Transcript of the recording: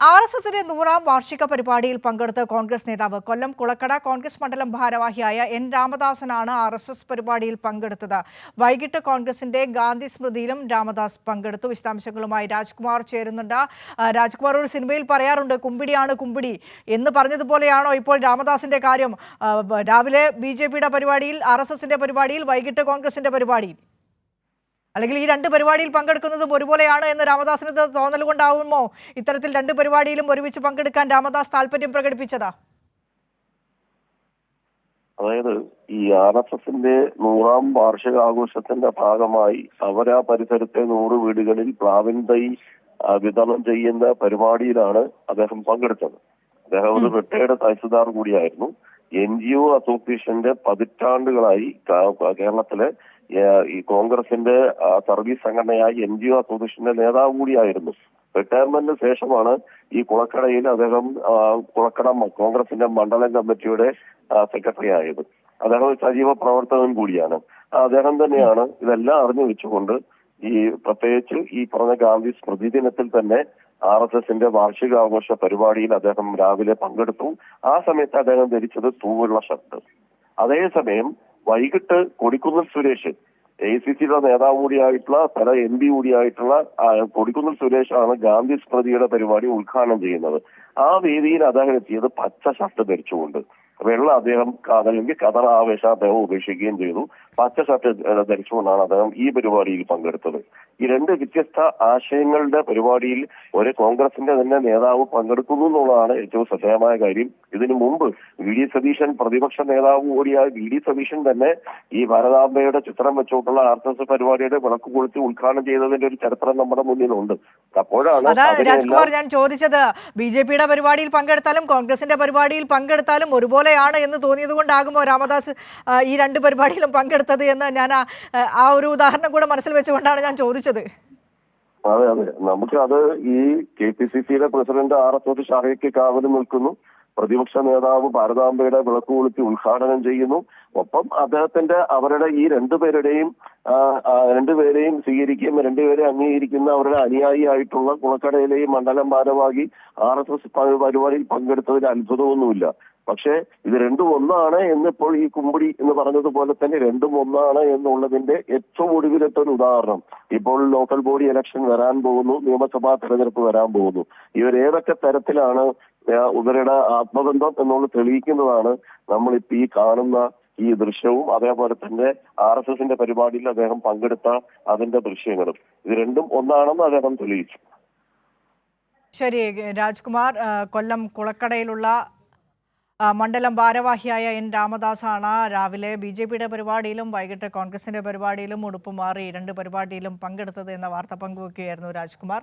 RSSന്റെ 100ാം വാർഷിക പരിപാടിയിൽ പങ്കെടുത്ത കോൺഗ്രസ് നേതാവ് കൊല്ലം കുളക്കട കോൺഗ്രസ് മണ്ഡലം ഭാരവാഹിയായ എൻ രാമദാസനാണ് RSS പരിപാടിയിൽ പങ്കെടുത്തത്. വൈകിട്ട് കോൺഗ്രസിന്റെ ഗാന്ധി സ്മൃതിയിലും രാമദാസ് പങ്കെടുത്തു. വിശദാംശങ്ങളുമായി രാജ്കുമാർ ചേരുന്നുണ്ട്. രാജ്കുമാർ, ഒരു സിനിമയിൽ പറയാറുണ്ട് കുമ്പിടിയാണ് കുമ്പിടി എന്ന് പറഞ്ഞതുപോലെയാണോ ഇപ്പോൾ രാമദാസിന്റെ കാര്യം? രാവിലെ BJPയുടെ പരിപാടിയിൽ, RSSന്റെ പരിപാടിയിൽ, വൈകിട്ട് കോൺഗ്രസിന്റെ പരിപാടിയിൽ, അല്ലെങ്കിൽ ഈ രണ്ട് പരിപാടിയിൽ പങ്കെടുക്കുന്നതും ഒരുപോലെയാണ് എന്ന് രാമദാസിന് തോന്നൽ കൊണ്ടാവുമോ ഇത്തരത്തിൽ രണ്ട് പരിപാടിയിലും ഒരുമിച്ച് പങ്കെടുക്കാൻ രാമദാസ് താല്പര്യം പ്രകടിപ്പിച്ചതാ? അതായത് ഈ RSSന്റെ 100ാം വാർഷികാഘോഷത്തിന്റെ ഭാഗമായി അവരാ പരിസരത്തെ 100 വീടുകളിൽ പ്ലാവിൻ തൈ വിതരണം ചെയ്യുന്ന പരിപാടിയിലാണ് അദ്ദേഹം പങ്കെടുത്തത്. അദ്ദേഹം ഒരു റിട്ടയർഡ് തഹസിൽദാർ കൂടിയായിരുന്നു. NGO അസോസിയേഷന്റെ പതിറ്റാണ്ടുകളായി കേരളത്തിലെ ഈ കോൺഗ്രസിന്റെ സർവീസ് സംഘടനയായ NGO അസോസിയേഷന്റെ നേതാവ് കൂടിയായിരുന്നു. റിട്ടയർമെന്റിന് ശേഷമാണ് ഈ കുളക്കടയിൽ അദ്ദേഹം കുളക്കട കോൺഗ്രസിന്റെ മണ്ഡലം കമ്മിറ്റിയുടെ സെക്രട്ടറി ആയത്. അദ്ദേഹം സജീവ പ്രവർത്തകൻ കൂടിയാണ്. അദ്ദേഹം തന്നെയാണ് ഇതെല്ലാം അറിഞ്ഞു വെച്ചുകൊണ്ട് ഈ പ്രത്യേകിച്ച് ഈ പറഞ്ഞ ഗാന്ധി സ്മൃതി ദിനത്തിൽ തന്നെ RSSന്റെ വാർഷികാഘോഷ പരിപാടിയിൽ അദ്ദേഹം രാവിലെ പങ്കെടുത്തു. ആ സമയത്ത് അദ്ദേഹം ധരിച്ചത് തൂവുള്ള ഷർട്ട്. അതേസമയം വൈകിട്ട് കൊടിക്കുന്നിൽ സുരേഷ്, ACCയുടെ നേതാവ് കൂടിയായിട്ടുള്ള പല MP കൂടിയായിട്ടുള്ള കൊടിക്കുന്നിൽ സുരേഷാണ് ഗാന്ധി സ്മൃതിയുടെ പരിപാടി ഉദ്ഘാടനം ചെയ്യുന്നത്. ആ വേദിയിൽ അദ്ദേഹം എത്തിയത് പച്ച ഷർട്ട് ധരിച്ചുകൊണ്ട്. വെള്ള അദ്ദേഹം അല്ലെങ്കിൽ കതർ ആവേശം അദ്ദേഹം ഉപേക്ഷിക്കുകയും ചെയ്തു. പച്ച ഷർട്ട് ധരിച്ചുകൊണ്ടാണ് അദ്ദേഹം ഈ പരിപാടിയിൽ പങ്കെടുത്തത്. ഈ രണ്ട് വ്യത്യസ്ത ആശയങ്ങളുടെ പരിപാടിയിൽ ഒരു കോൺഗ്രസിന്റെ തന്നെ നേതാവ് പങ്കെടുക്കുന്നു എന്നുള്ളതാണ് ഏറ്റവും ശ്രദ്ധേയമായ കാര്യം. ഇതിനു മുമ്പ് VD സതീശൻ, പ്രതിപക്ഷ നേതാവ് കൂടിയായ VD സതീശൻ തന്നെ ഈ ഭാരതാംബയുടെ ചിത്രം വെച്ചുകൊണ്ടുള്ള RSS പരിപാടിയുടെ വിളക്ക് കൊളുത്തി ഉദ്ഘാടനം ചെയ്തതിന്റെ ഒരു ചരിത്രം നമ്മുടെ മുന്നിലുണ്ട്. അപ്പോഴാണ് രാജ്കുമാർ, ഞാൻ ചോദിച്ചത് BJPയുടെ പരിപാടിയിൽ പങ്കെടുത്താലും കോൺഗ്രസിന്റെ പരിപാടിയിൽ പങ്കെടുത്താലും ഒരുപോലെയാണ് എന്ന് തോന്നിയത് കൊണ്ടാകുമോ രാമദാസ് ഈ രണ്ട് പരിപാടിയിലും പങ്കെടുത്തത് എന്ന് ഞാൻ ആ ഒരു ഉദാഹരണം കൂടെ മനസ്സിൽ വെച്ചുകൊണ്ടാണ് ഞാൻ ചോദിച്ചത്. അതെ, നമുക്ക് അത് ഈ KPCCയുടെ പ്രസിഡന്റ് RSS ഷാഹിക്ക് കാവലും നിൽക്കുന്നു. പ്രതിപക്ഷ നേതാവ് ഭാരതാംബയുടെ വിളക്ക് കൊളുത്തി ഉദ്ഘാടനം ചെയ്യുന്നു. ഒപ്പം അവരുടെ ഈ രണ്ടുപേരെയും സ്വീകരിക്കുകയും രണ്ടുപേരെ അംഗീകരിക്കുന്ന അവരുടെ അനുയായിയായിട്ടുള്ള കുളക്കടയിലെയും മണ്ഡലം ഭാരവാഹി RSS പരിപാടിയിൽ പങ്കെടുത്തതിൽ അത്ഭുതമൊന്നുമില്ല. പക്ഷേ ഇത് രണ്ടും ഒന്നാണ് എന്നിപ്പോൾ ഈ കുമ്പിടി എന്ന് പറഞ്ഞതുപോലെ തന്നെ രണ്ടും ഒന്നാണ് എന്നുള്ളതിന്റെ ഏറ്റവും ഒടുവിലത്തെ ഒരു ഉദാഹരണം ഇപ്പോൾ ലോക്കൽ ബോഡി ഇലക്ഷൻ വരാൻ പോകുന്നു, നിയമസഭാ തെരഞ്ഞെടുപ്പ് വരാൻ പോകുന്നു. ഇവരേതൊക്കെ തരത്തിലാണ് ഇവരുടെ ആത്മബന്ധം എന്നുള്ളത് തെളിയിക്കുന്നതാണ് നമ്മളിപ്പോ ഈ കാണുന്ന ഈ ദൃശ്യവും അതേപോലെ തന്നെ RSSന്റെ പരിപാടിയിൽ അദ്ദേഹം പങ്കെടുത്ത അതിന്റെ ദൃശ്യങ്ങളും. ഇത് രണ്ടും ഒന്നാണെന്ന് അദ്ദേഹം തെളിയിച്ചു. ശരി രാജ്കുമാർ, കൊല്ലം കുളക്കടയിലുള്ള മണ്ഡലം ഭാരവാഹിയായ എൻ രാമദാസാണ് രാവിലെ BJPയുടെ പരിപാടിയിലും വൈകിട്ട് കോൺഗ്രസിന്റെ പരിപാടിയിലും ഉടുപ്പ് മാറി രണ്ട് പരിപാടിയിലും പങ്കെടുത്തത് എന്ന വാർത്ത പങ്കുവയ്ക്കുകയായിരുന്നു രാജ്കുമാർ.